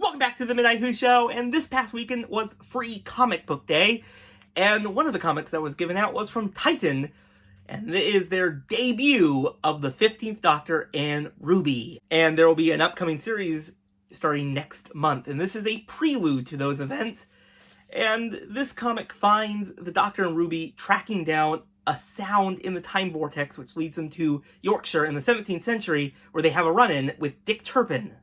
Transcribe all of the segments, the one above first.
Welcome back to the Midnight Who Show, and this past weekend was Free Comic Book Day, and one of the comics that was given out was from Titan, and it is their debut of the 15th Doctor and Ruby. And there will be an upcoming series starting next month, and this is a prelude to those events. And this comic finds the Doctor and Ruby tracking down a sound in the time vortex, which leads them to Yorkshire in the 17th century, where they have a run-in with Dick Turpin.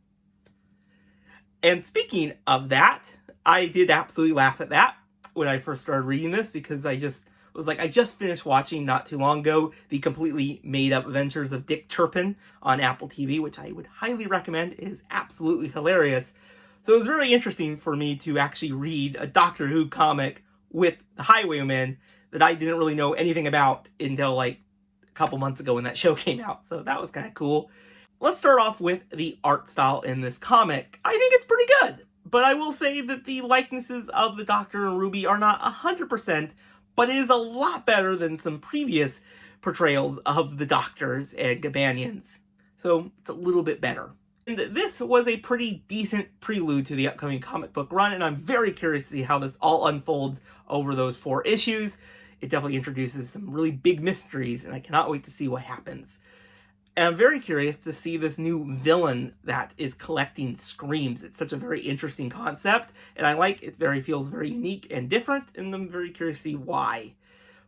And speaking of that, I did absolutely laugh at that when I first started reading this, because I just finished watching not too long ago the completely made-up adventures of Dick Turpin on Apple TV, which I would highly recommend. It is absolutely hilarious. So it was very interesting for me to actually read a Doctor Who comic with the Highwaymen that I didn't really know anything about until like a couple months ago when that show came out. So that was kind of cool. Let's start off with the art style in this comic. I think it's pretty good, but I will say that the likenesses of the Doctor and Ruby are not 100%, but it is a lot better than some previous portrayals of the Doctors and companions. So it's a little bit better. And this was a pretty decent prelude to the upcoming comic book run, and I'm very curious to see how this all unfolds over those 4 issues. It definitely introduces some really big mysteries, and I cannot wait to see what happens. And I'm very curious to see this new villain that is collecting screams. It's such a very interesting concept, and I like it. Feels very unique and different, and I'm very curious to see why.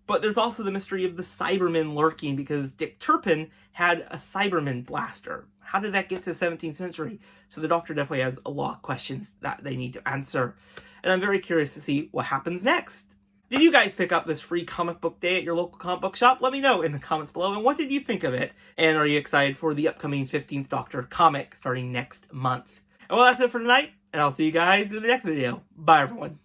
But there's also the mystery of the Cybermen lurking, because Dick Turpin had a Cyberman blaster. How did that get to the 17th century? So the Doctor definitely has a lot of questions that they need to answer. And I'm very curious to see what happens next. Did you guys pick up this free comic book day at your local comic book shop? Let me know in the comments below. And what did you think of it? And are you excited for the upcoming 15th Doctor comic starting next month? And well, that's it for tonight. And I'll see you guys in the next video. Bye, everyone.